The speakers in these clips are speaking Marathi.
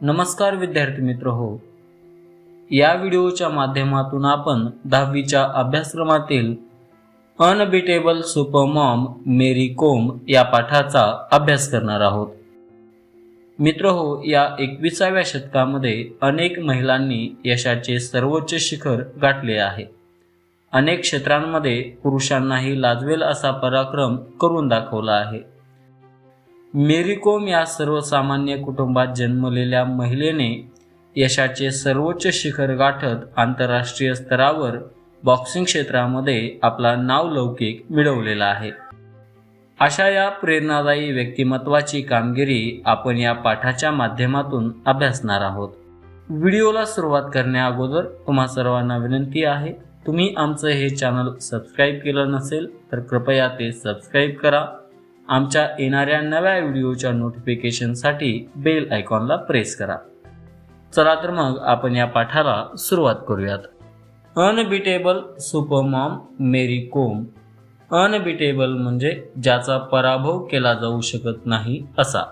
नमस्कार विद्यार्थी मित्र हो, या व्हिडिओच्या माध्यमातून आपण 10वीच्या अभ्यासक्रमातील अनबीटेबल सुपरमॉम मेरी कोम या पाठाचा अभ्यास करणार आहोत. मित्र हो, या 21व्या शतकामध्ये अनेक महिलांनी यशाचे सर्वोच्च शिखर गाठले आहे. अनेक क्षेत्रांमध्ये पुरुषांनाही लाजवेल असा पराक्रम करून दाखवला आहे. मेरी कोम या सर्वसामान्य कुटुंबात जन्मलेल्या महिलेने यशाचे सर्वोच्च शिखर गाठत आंतरराष्ट्रीय स्तरावर बॉक्सिंग क्षेत्रामध्ये आपला नावलौकिक मिळवलेला आहे. अशा या प्रेरणादायी व्यक्तिमत्वाची कामगिरी आपण या पाठाच्या माध्यमातून अभ्यासणार आहोत. व्हिडिओला सुरुवात करण्याअगोदर तुम्हा सर्वांना विनंती आहे, तुम्ही आमचं हे चॅनल सबस्क्राईब केलं नसेल तर कृपया ते सबस्क्राईब करा. आमच्या येणाऱ्या नव्या व्हिडिओच्या नोटिफिकेशनसाठी बेल आयकॉनला प्रेस करा. चला तर मग आपण या पाठाला सुरुवात करूयात. अनबीटेबल सुपरमॉम मेरी कोम. अनबीटेबल म्हणजे ज्याचा पराभव केला जाऊ शकत नाही असा.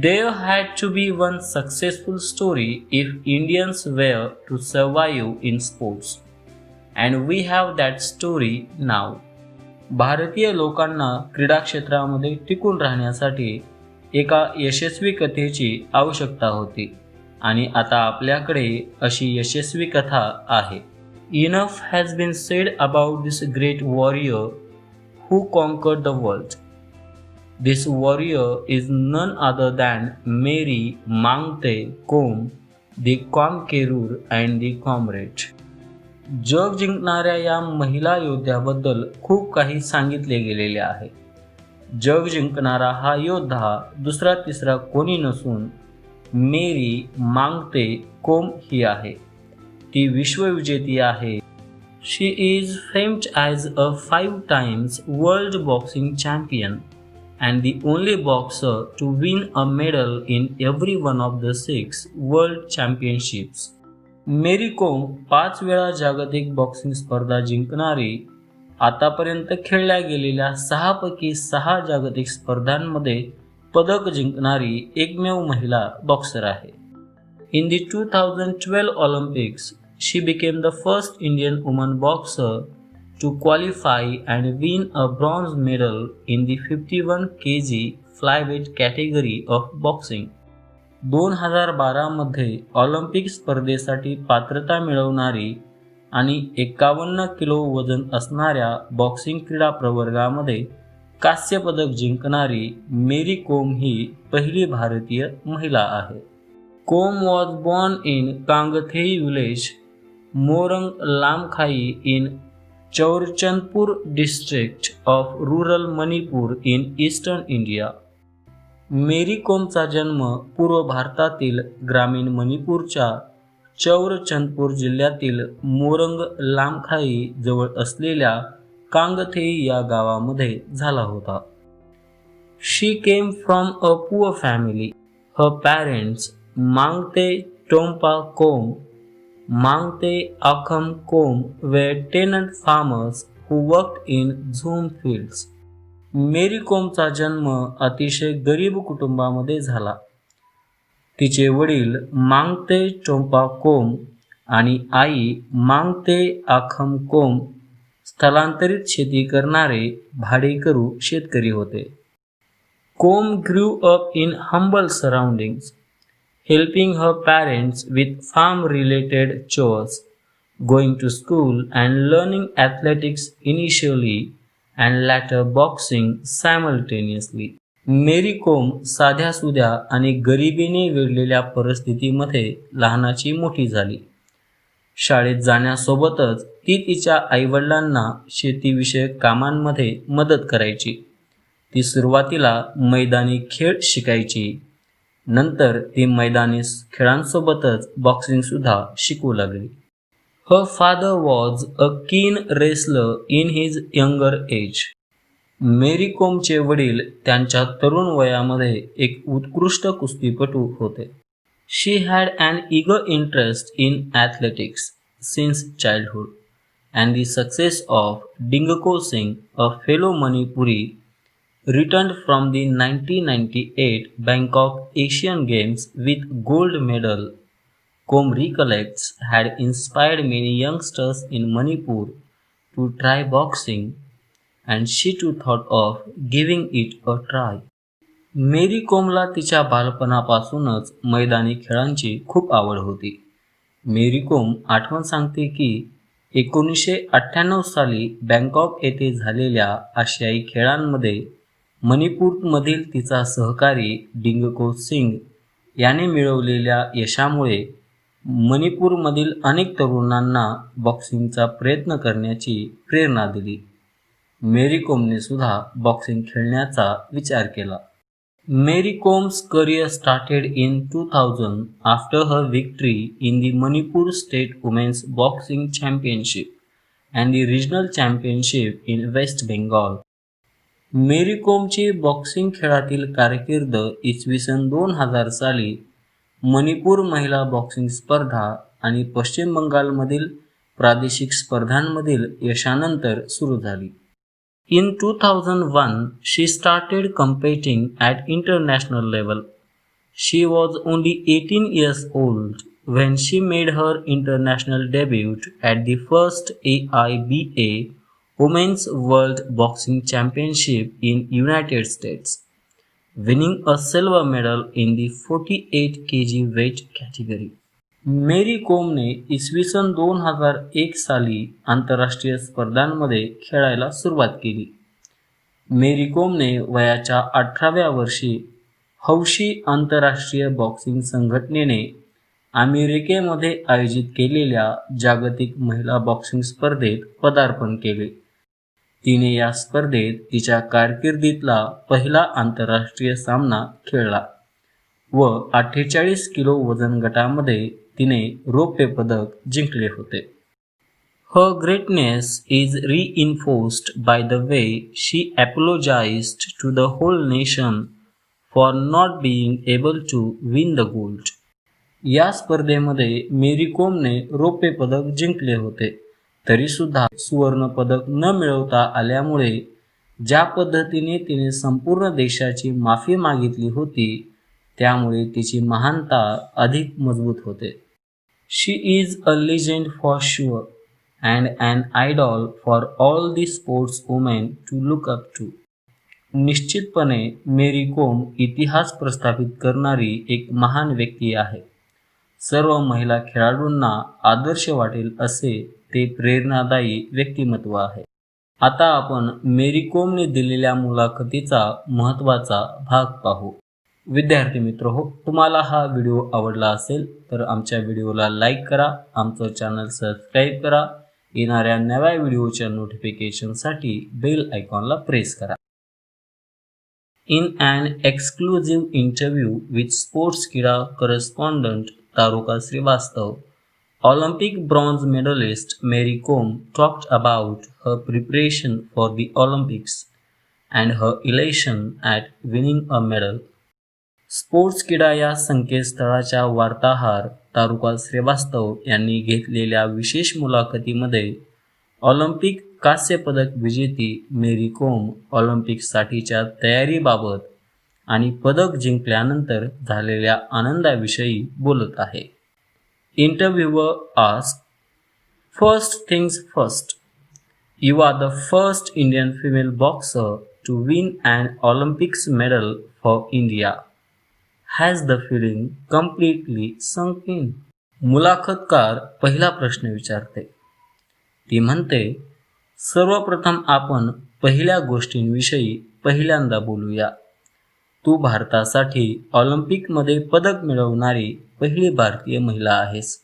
There had to be one successful story if Indians were to survive in sports, and we have that story now. भारतीय लोकांना क्रीडा क्षेत्रामध्ये टिकून राहण्यासाठी एका यशस्वी कथेची आवश्यकता होती आणि आता आपल्याकडे अशी यशस्वी कथा आहे. Enough has been said about this great warrior who conquered the world. This warrior is none other than Mary Mangte Kom, the Conqueror and the Comrade. जग जिंकणाऱ्या या महिला योद्ध्याबद्दल खूप काही सांगितले गेलेले आहे. जग जिंकणारा हा योद्धा दुसरा तिसरा कोणी नसून मेरी मांगते कोम ही आहे. ती विश्वविजेती आहे. She is famed as a 5 times world boxing champion and the only boxer to win a medal in every one of the 6 world championships. मेरी कोम 5 वेळा जागतिक बॉक्सिंग स्पर्धा जिंकणारी, आतापर्यंत खेळल्या गेलेल्या 6 पैकी 6 जागतिक स्पर्धांमध्ये पदक जिंकणारी एकमेव महिला बॉक्सर आहे. In the 2012 Olympics she became the first Indian woman boxer to qualify and win a bronze medal in the 51 kg flyweight category of boxing. 2012 मध्ये ऑलिम्पिक स्पर्धेसाठी पात्रता मिळवणारी आणि 51 किलो वजन असणाऱ्या बॉक्सिंग क्रीडा प्रवर्गामध्ये कांस्य पदक जिंकणारी मेरी कोम ही पहिली भारतीय महिला आहे. Kom was born in Kangathei village, Moirang Lamkhai in Churachandpur district of rural Manipur in eastern India. Mary कोमचा जन्म पूर्व भारतातील ग्रामीण मणिपूरच्या चौरचंदपूर जिल्ह्यातील मोरंग लामखाई जवळ असलेल्या कांगथेई या गावामध्ये झाला होता. She came from a poor family. Her parents Mangte Tonpa Kom, Mangte Akham Kom were tenant farmers who worked in jhum fields. Mary कोमचा जन्म अतिशय गरीब कुटुंबामध्ये झाला. तिचे वडील मांगते टोम्पा कोम आणि आई मांगते आखम कोम स्थलांतरित शेती करणारे भाडेकरू शेतकरी होते. Kom grew up in humble surroundings, helping her parents with farm related chores, going to school and learning athletics initially and later boxing simultaneously. Mary Kom साध्यासुध्या आणि गरिबीने वेढलेल्या परिस्थितीमध्ये लहानाची मोठी झाली. शाळेत जाण्यासोबतच ती तिच्या आईवडिलांना शेतीविषयक कामांमध्ये मदत करायची. ती सुरुवातीला मैदानी खेळ शिकायची. नंतर ती मैदानी खेळांसोबतच बॉक्सिंग सुद्धा शिकू लागली. Her father was a keen wrestler in his younger age. मेरी कोमचे वडील त्यांच्या तरुण वयामध्ये एक उत्कृष्ट कुस्तीपटू होते. She had an eager interest in athletics since childhood, and the success of Dingko Singh, a fellow Manipuri, returned from the 1998 Bangkok Asian Games with gold medal, Kom recollects, had inspired many youngsters in Manipur to try boxing, and she too thought of giving it a try. मेरी कोमला तिच्या बालपणापासूनच मैदानी खेळांची खूप आवड होती. मेरी कोम आठवण सांगते की 1998 साली बँकॉक येथे झालेल्या आशियाई खेळांमध्ये मणिपूरमधील तिचा सहकारी डिंगको सिंग याने मिळवलेल्या यशामुळे मणिपूरमधील अनेक तरुणांना बॉक्सिंगचा प्रयत्न करण्याची प्रेरणा दिली. मेरी कोमने सुद्धा बॉक्सिंग खेळण्याचा विचार केला. Mary Com's career started in 2000 after her victory in the Manipur State Women's Boxing Championship and the Regional Championship in West Bengal. Mary कोमची बॉक्सिंग खेळातील कारकीर्द इसवी सन 2000 साली मणिपूर महिला बॉक्सिंग स्पर्धा आणि पश्चिम बंगालमधील प्रादेशिक स्पर्धांमधील यशानंतर सुरू झाली. In 2001, she started competing at international level. She was only 18 years old when she made her international debut at the first AIBA Women's World Boxing Championship in United States, winning a silver medal in the 48 kg weight category. मेरी कोमने इसवी सन 2001 साली आंतरराष्ट्रीय स्पर्धांमध्ये खेळायला सुरुवात केली. मेरी कोमने वयाच्या 18व्या वर्षी हौशी आंतरराष्ट्रीय बॉक्सिंग संघटनेने अमेरिकेमध्ये आयोजित केलेल्या जागतिक महिला बॉक्सिंग स्पर्धेत पदार्पण केले. तिने या स्पर्धेत तिच्या कारकिर्दीतला पहिला आंतरराष्ट्रीय सामना खेळला व 48 किलो वजन गटामध्ये तिने रौप्य पदक जिंकले होते. Her greatness is reinforced by the way she apologized to the whole nation for not being able to win the gold. या स्पर्धेमध्ये मेरी कोमने रौप्य पदक जिंकले होते, तरी सुद्धा सुवर्ण पदक न मिळवता आल्यामुळे ज्या पद्धतीने तिने संपूर्ण देशाची माफी मागितली होती त्यामुळे तिची महानता अधिक मजबूत होते. She is a legend for sure and an idol for all the sportswomen to look up to. निश्चितपणे मेरी कोम इतिहास प्रस्थापित करणारी एक महान व्यक्ती आहे. सर्व महिला खेळाडूंना आदर्श वाटेल असे ते प्रेरणादायी व्यक्तिमत्व आहे. आता आपण मेरी कोमने दिलेल्या मुलाखतीचा महत्त्वाचा भाग पाहू. विद्यार्थी मित्र हो, तुम्हाला हा व्हिडिओ आवडला असेल तर आमच्या व्हिडिओला लाईक करा, आमचं चॅनल सबस्क्राईब करा, येणाऱ्या नव्या व्हिडिओच्या नोटिफिकेशनसाठी बेल आयकॉनला प्रेस करा. In an exclusive interview with Sportskeeda correspondent Taruka Srivastav, Olympic bronze medalist Mary Kom talked about her preparation for the Olympics and her elation at winning a medal. स्पोर्ट्सकीडा या संकेतस्थळाच्या वार्ताहर तारुका श्रीवास्तव यांनी घेतलेल्या विशेष मुलाखतीमध्ये ऑलिम्पिक कांस्य पदक विजेती मेरी कोम ऑलिम्पिकसाठीच्या तयारीबाबत आणि पदक जिंकल्यानंतर झालेल्या आनंदाविषयी बोलत आहे. Interviewer asked, first things first, you are the first Indian female boxer to win an Olympics medal for India. Has the feeling completely sunk in? मुलाखतकार पहिला प्रश्न विचारते. ती म्हणते, सर्वप्रथम आपण पहिल्या गोष्टींविषयी पहिल्यांदा बोलूया. तू भारतासाठी ऑलिम्पिकमध्ये पदक मिळवणारी पहिली भारतीय महिला आहेस.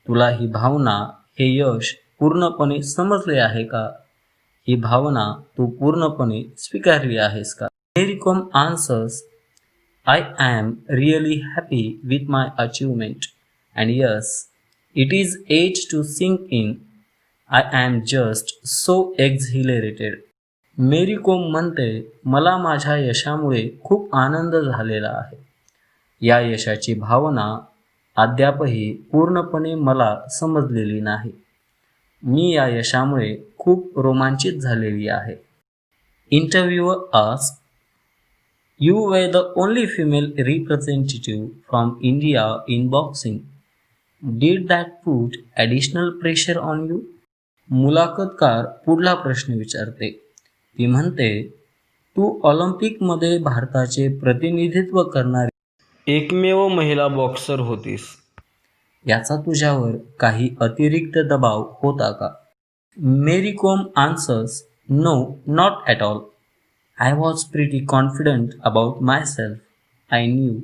तुला ही भावना, हे यश पूर्णपणे समजले आहे का? ही भावना तू पूर्णपणे स्वीकारली आहेस का? Mary Kom answers, I am really happy with my achievement, and yes, it is age to sink in. I am just so exhilarated. मेरी कोम म्हणते, मला माझ्या यशामुळे खूप आनंद झालेला आहे. या यशाची भावना अद्यापही पूर्णपणे मला समजलेली नाही. मी या यशामुळे खूप रोमांचित झालेली आहे. Interviewer asked, "You were the only female representative from India in boxing. Did that put additional pressure on you?" मुलाखतकार पुढला प्रश्न विचारते. ती म्हणते, "तू ऑलिम्पिकमध्ये भारताचे प्रतिनिधित्व करणारी एकमेव महिला बॉक्सर होतीस. याचा तुझ्यावर काही अतिरिक्त दबाव होता का?" Mary Kom answers, "No, not at all. I was pretty confident about myself. I knew."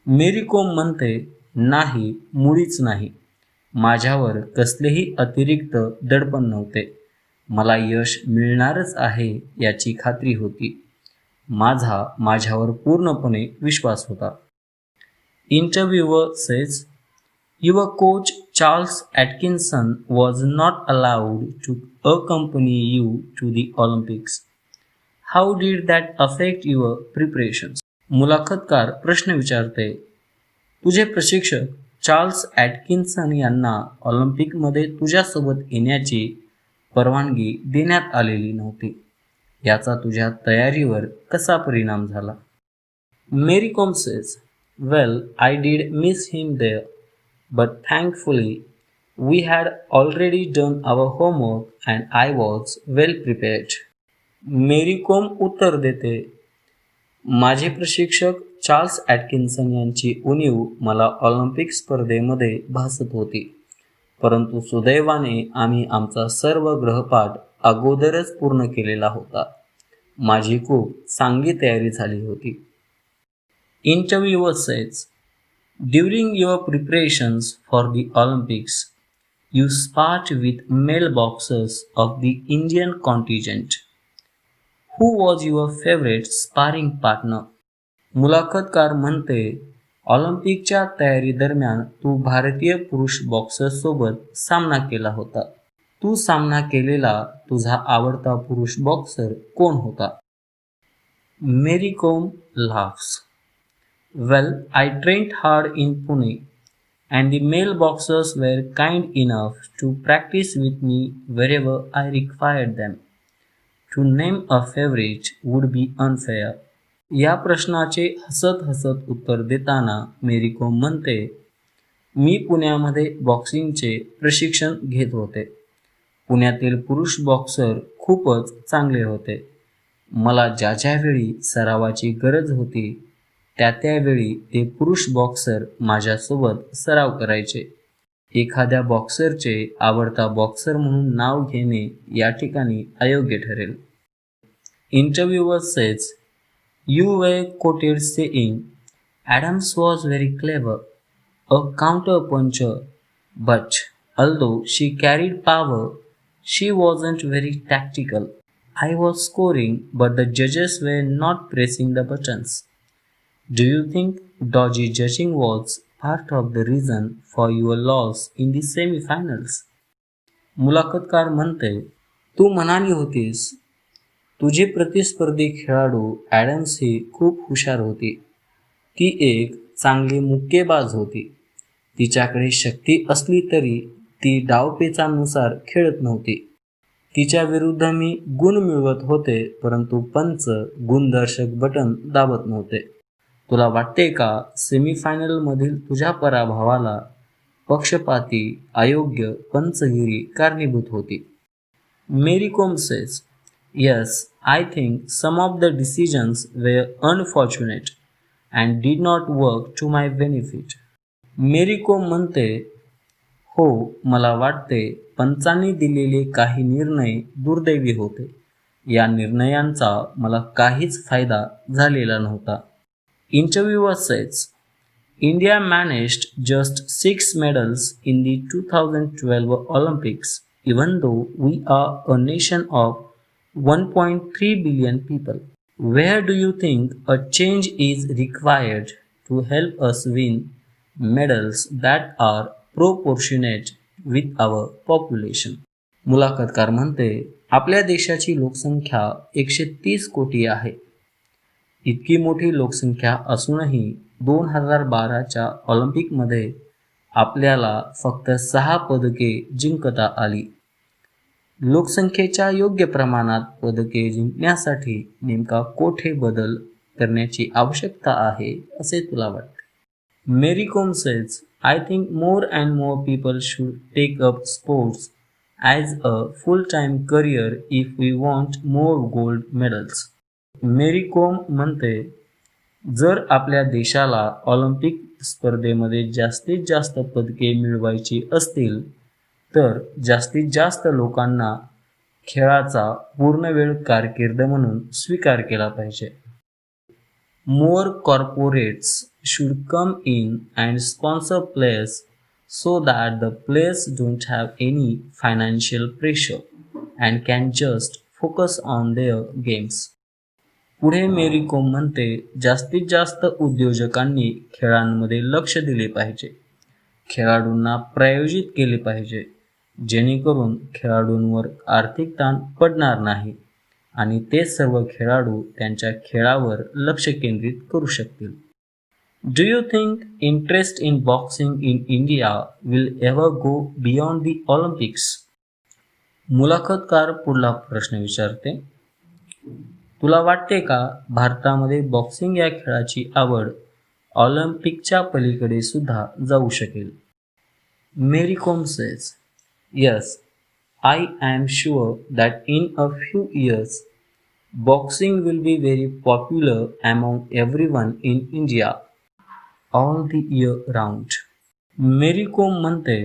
मेरी कोम म्हणते, "नाही, मुळीच नाही. माझ्यावर कसलेही अतिरिक्त दडपण नव्हते. मला यश मिळणारच आहे याची खात्री होती. माझ्यावर पूर्णपणे विश्वास होता." इंटरव्ह्यूअर says, "Your coach Charles Atkinson was not allowed to accompany you to the Olympics. How did that affect your preparations?" मुलाखतकार प्रश्न विचारते, तुझे प्रशिक्षक चार्ल्स ॲटकिन्सन यांना ऑलिम्पिकमध्ये तुझ्यासोबत येण्याची परवानगी देण्यात आलेली नव्हती. याचा तुझ्या तयारीवर कसा परिणाम झाला? Mary Kom says, "Well, I did miss him there, but thankfully we had already done our homework and I was well prepared." मेरी कोम उत्तर देते, "माझे प्रशिक्षक चार्ल्स ॲटकिन्सन यांची उणीव मला ऑलिम्पिक स्पर्धेमध्ये भासत होती, परंतु सुदैवाने आम्ही आमचा सर्व गृहपाठ अगोदरच पूर्ण केलेला होता. माझी खूप चांगली तयारी झाली होती." इंटरव्ह्यूअर says, "During your preparations for the Olympics, you sparred with male boxers of the Indian contingent. Who was your favorite sparring partner?" मुलाखतकार म्हणते, ऑलिम्पिकच्या तयारी दरम्यान तू भारतीय पुरुष बॉक्सर्ससोबत सामना केला होता. तू सामना केलेला तुझा आवडता पुरुष बॉक्सर कोण होता? मेरी कोम laughs. "Well, I trained hard in Pune and the male boxers were kind enough to practice with me wherever I required them. To name a favorite would be unfair." या प्रश्नाचे हसत हसत उत्तर देताना मेरी कोम म्हणते, "मी पुण्यामध्ये बॉक्सिंगचे प्रशिक्षण घेत होते. पुण्यातील पुरुष बॉक्सर खूपच चांगले होते. मला ज्या वेळी सरावाची गरज होती त्यावेळी ते पुरुष बॉक्सर माझ्यासोबत सराव करायचे. एखाद्या बॉक्सरचे आवडता बॉक्सर म्हणून नाव घेणे या ठिकाणी अयोग्य ठरेल." इंटरव्ह्यूअर says, "You were quoted saying, 'Adams was very clever, a counter-puncher, but although she carried power, she wasn't very tactical. I was scoring, but the judges were not pressing the buttons.' Do you think dodgy judging was part of the reason for your loss in the semi-finals?" मुलाखतकार म्हणते, "तू म्हणाली होतीस तुझी प्रतिस्पर्धी खेळाडू ॲडम्स ही खूप हुशार होती. ती एक चांगली मुक्केबाज होती. तिच्याकडे शक्ती असली तरी ती डावपेचांनुसार खेळत नव्हती. तिच्या विरुद्ध मी गुण मिळवत होते, परंतु पंच गुणदर्शक बटन दाबत नव्हते. तुला वाटते का सेमीफायनलमधील तुझ्या पराभवाला पक्षपाती अयोग्य पंचगिरी कारणीभूत होती?" मेरी Kom says, "Yes, I think some of the decisions were unfortunate and did not work to my benefit." मेरी कोम म्हणते, "हो, मला वाटते पंचांनी दिलेले काही निर्णय दुर्दैवी होते. या निर्णयांचा मला काहीच फायदा झालेला नव्हता." इंटरव्ह्यूअर says, "India managed just 6 medals in the 2012 Olympics, even though we are a nation of 1.3 billion people. Where do you think a change is required to help us win medals that are proportionate with our population?" मुलाखतकार म्हणते, "आपल्या देशाची लोकसंख्या 130 कोटी आहे. इतकी मोठी लोकसंख्या असूनही 2012च्या ऑलिम्पिकमध्ये आपल्याला फक्त 6 पदके जिंकता आली. लोकसंख्येच्या योग्य प्रमाणात पदके जिंकण्यासाठी नेमका कोठे बदल करण्याची आवश्यकता आहे असे तुला वाटते? Mary Kom says, I think more and more people should take up sports as a full time career if we want more gold medals. Mary Kom म्हणते, जर आपल्या देशाला ऑलिम्पिक स्पर्धेमध्ये जास्तीत जास्त पदके मिळवायची असतील तर जास्तीत जास्त लोकांना खेळाचा पूर्णवेळ कारकीर्द म्हणून स्वीकार केला पाहिजे. मोर corporates should come in and sponsor players so that the players don't have any financial pressure and can just focus on their games. पुढे मेरी कोम म्हणते, जास्तीत जास्त उद्योजकांनी खेळांमध्ये लक्ष दिले पाहिजे, खेळाडूंना प्रायोजित केले पाहिजे, जेणेकरून खेळाडूंवर आर्थिक ताण पडणार नाही आणि ते सर्व खेळाडू त्यांच्या खेळावर लक्ष केंद्रित करू शकतील. Do you think interest in boxing in India will ever go beyond the Olympics? मुलाखतकार पुढला प्रश्न विचारते, तुला वाटते का भारतामध्ये बॉक्सिंग या खेळाची आवड ऑलिम्पिकच्या पलीकडे सुद्धा जाऊ शकेल? मेरी Kom says, yes, I am sure that in a few years boxing will be very popular among everyone in India all the year round. मेरी कोम म्हणते,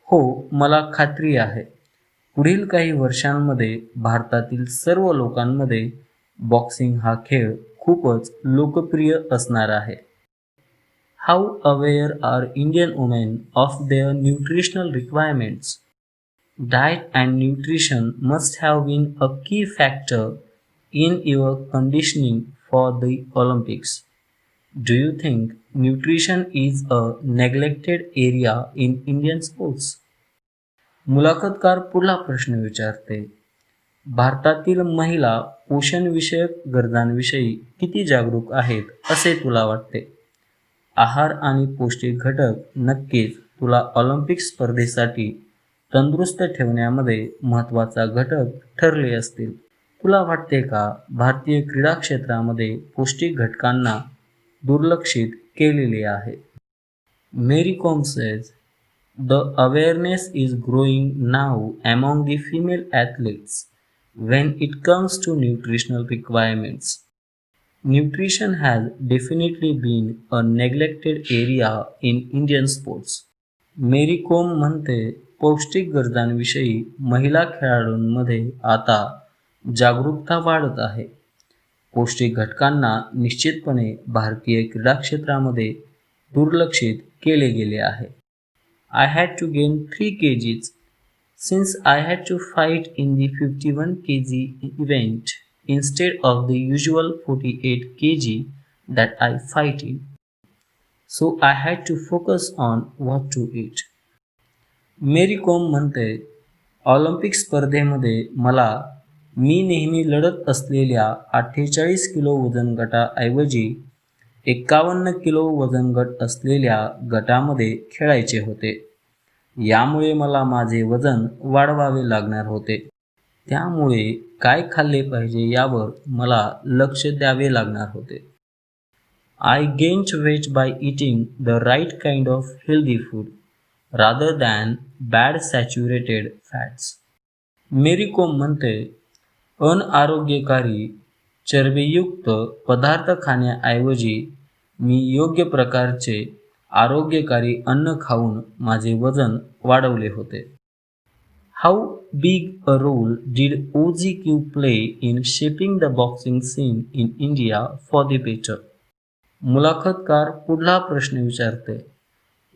हो, मला खात्री आहे, पुढील काही वर्षांमध्ये भारतातील सर्व लोकांमध्ये बॉक्सिंग हा खेळ खूपच लोकप्रिय असणार आहे. How aware are Indian women of their nutritional requirements? Diet and nutrition must have been a key factor in your conditioning for the Olympics. Do you think nutrition is a neglected area in Indian sports? मुलाखतकार पुढला प्रश्न विचारते, भारतातील महिला पोषणविषयक गरजांविषयी किती जागरूक आहेत असे तुला वाटते? आहार आणि पौष्टिक घटक नक्कीच तुला ऑलिम्पिक स्पर्धेसाठी तंदुरुस्त ठेवण्यामध्ये महत्त्वाचा घटक ठरले असतील. तुला वाटते का भारतीय क्रीडा क्षेत्रामध्ये पौष्टिक घटकांना दुर्लक्षित केलेले आहे? Mary Kom says, the awareness is growing now among the female athletes when it comes to nutritional requirements. Nutrition has definitely been a neglected area in Indian sports. मेरी कोम म्हणते, पौष्टिक गरजांविषयी महिला खेळाडूंमध्ये आता जागरूकता वाढत आहे. पौष्टिक घटकांना निश्चितपणे भारतीय क्रीडा क्षेत्रामध्ये दुर्लक्षित केले गेले आहे. I had to gain 3 kgs since I had to fight in the 51 kg event instead of the usual 48 kg that I fight in. So I had to focus on what to eat. मेरी कोम म्हणते, ऑलिम्पिक स्पर्धेमध्ये मी नेहमी लढत असलेल्या 48 किलो वजन गटाऐवजी 51 किलो वजन गट असलेल्या गटामध्ये खेळायचे होते. यामुळे मला माझे वजन वाढवावे लागणार होते. त्यामुळे काय खाल्ले पाहिजे यावर मला लक्ष द्यावे लागणार होते. I gained weight by eating the right kind of healthy food rather than bad saturated fats. मेरी कोम म्हणते, अनआरोग्यकारी चरबीयुक्त पदार्थ खाण्याऐवजी मी योग्य प्रकारचे आरोग्यकारी अन्न खाऊन माझे वजन वाढवले होते. How big a role did OGQ play in shaping the boxing scene in India for the better? मुलाखतकार पुढला प्रश्न विचारते,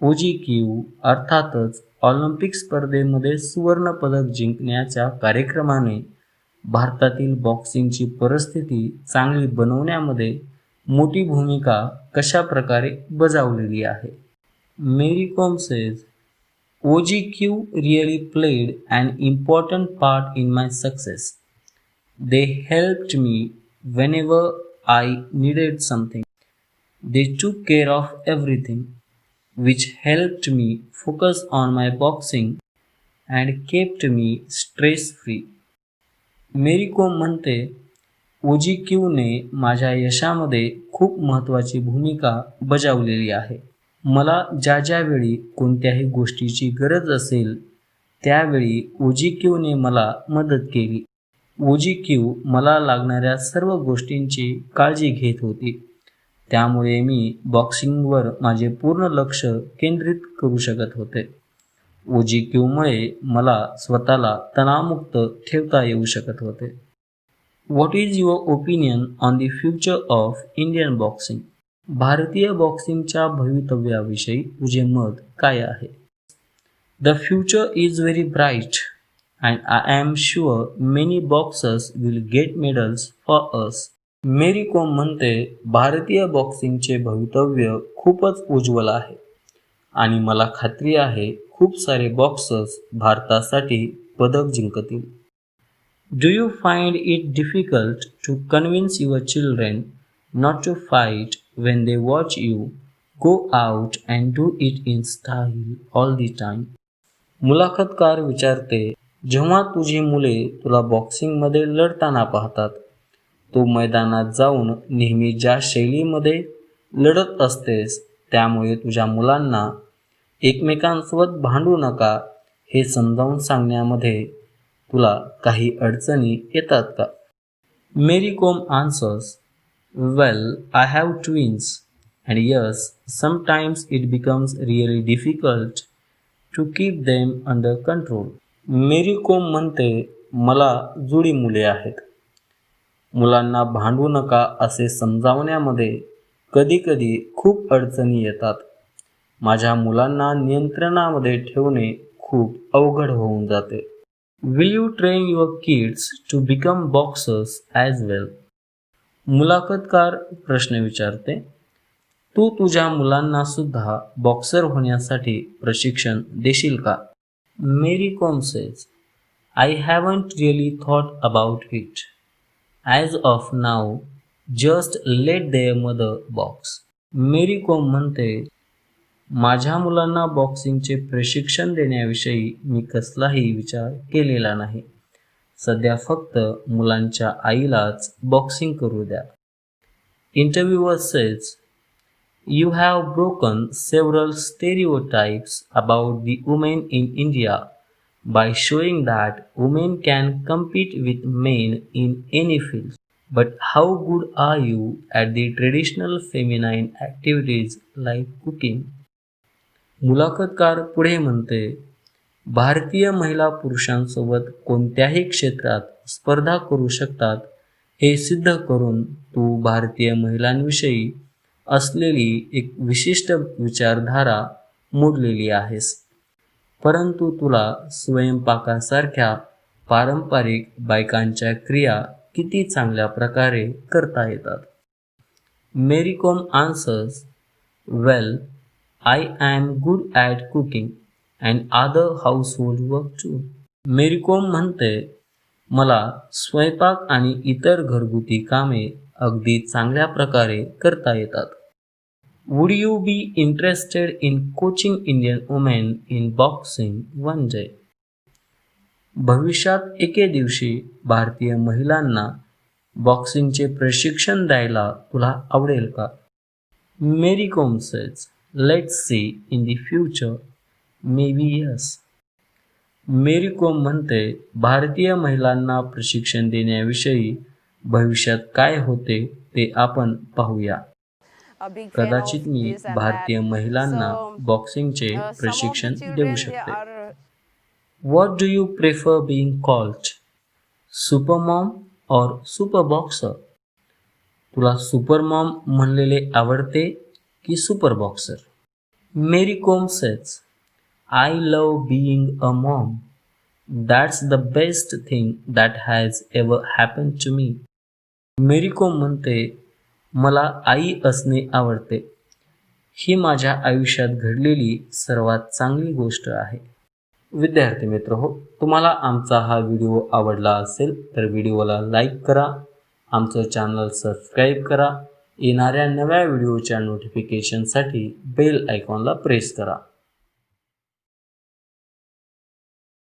OGQ अर्थातच ऑलिम्पिक स्पर्धेमध्ये सुवर्ण पदक जिंकण्याच्या कार्यक्रमाने भारतातील बॉक्सिंगची परिस्थिती चांगली बनवण्यामध्ये मोठी भूमिका कशा प्रकारे बजावलेली आहे? Mary Kom says, OGQ really played an important part in my success. They helped me whenever I needed something. They took care of everything, which helped me focus on my boxing and kept me stress free. मेरी कोम म्हणते, ओजी क्यूने माझ्या यशामध्ये खूप महत्त्वाची भूमिका बजावलेली आहे. मला ज्या ज्या वेळी कोणत्याही गोष्टीची गरज असेल त्यावेळी ओजी क्यूने मला मदत केली. ओजी क्यू मला लागणाऱ्या सर्व गोष्टींची काळजी घेत होती. त्यामुळे मी बॉक्सिंगवर माझे पूर्ण लक्ष केंद्रित करू शकत होते. ओजी क्यूमुळे मला स्वतःला तणावमुक्त ठेवता येऊ शकत होते. What is your opinion on the future of Indian boxing? भारतीय बॉक्सिंगच्या भवितव्याविषयी तुझे मत काय आहे? The future is very bright and I am sure many boxers will get medals for us. मेरी कोम म्हणते, भारतीय बॉक्सिंगचे भवितव्य खूपच उज्ज्वल आहे आणि मला खात्री आहे खूप सारे बॉक्सर्स भारतासाठी पदक जिंकतील. Do you find it difficult to convince your children not to fight when they watch you go out and do it in style all the time? मुलाखतकार विचारते, जेव्हा तुझी मुले तुला बॉक्सिंगमध्ये लढताना पाहतात, तू मैदानात जाऊन नेहमी ज्या शैलीमध्ये लढत असतेस त्यामुळे तुझ्या मुलांना एकमेकांसोबत भांडू नका हे समजावून सांगण्यामध्ये तुला काही अडचणी येतात का? Mary Kom answers, well, I have twins and yes, sometimes it becomes really difficult to keep them under control. मेरी कोम म्हणते, मला जुळी मुले आहेत. मुलांना भांडू नका असे समजावण्यामध्ये कधीकधी खूप अडचणी येतात. माझ्या मुलांना नियंत्रणामध्ये ठेवणे खूप अवघड होऊन जाते. Will you train your kids to become boxers as well? मुलाखतकार प्रश्न विचारते, तू तुझ्या मुलांना सुद्धा बॉक्सर होण्यासाठी प्रशिक्षण देशील का? Mary Kom says, I haven't really thought about it. As of now just let their mother box. Mary Kom म्हणते, माझ्या मुलांना बॉक्सिंगचे प्रशिक्षण देण्याविषयी मी कसलाही विचार केलेला नाही. सध्या फक्त मुलांच्या आईलाच बॉक्सिंग करू द्या. इंटरव्ह्यूअर says, You have broken several stereotypes about the women in India by showing that women can compete with men in any field. But how good are you at the traditional feminine activities like cooking? मुलाखतकार पुढे म्हणते, भारतीय महिला पुरुषांसोबत कोणत्याही क्षेत्रात स्पर्धा करू शकतात हे सिद्ध करून तू भारतीय महिलांविषयी असलेली एक विशिष्ट विचारधारा मोडलेली आहेस. परंतु तुला स्वयंपाकासारख्या पारंपरिक बायकांच्या क्रिया किती चांगल्या प्रकारे करता येतात. Mary Kom answers, well, I am good at cooking and other household work too. Mary Kom म्हणते, मला स्वयंपाक आणि इतर घरगुती कामे अगदी चांगल्या प्रकारे करता येतात. Would you be interested in coaching Indian women in boxing one day? भविष्यात एके दिवशी भारतीय महिलांना बॉक्सिंगचे प्रशिक्षण द्यायला तुला आवडेल का? Mary Kom says, let's see in the future, maybe yes. Mary Kom म्हणते, भारतीय महिलांना प्रशिक्षण देण्याविषयी भविष्यात काय होते ते आपण पाहूया. कदाचित मी भारतीय महिलांना बॉक्सिंगचे प्रशिक्षण देऊ शकते. What do you prefer being called, super mom or super boxer? तुला सुपर मॉम म्हणलेले आवडते की super boxer? Mary Kom says, I love being a mom. That's the best thing that has ever happen to me. Mary Kom म्हणते, मला आई असणे आवडते. ही माझ्या आयुष्यात घडलेली सर्वात चांगली गोष्ट आहे. विद्यार्थी मित्र हो, तुम्हाला आमचा हा व्हिडिओ आवडला असेल तर व्हिडिओला लाईक करा, आमचं चॅनल सबस्क्राईब करा, येणाऱ्या नव्या व्हिडिओच्या नोटिफिकेशनसाठी बेल आयकॉनला प्रेस करा.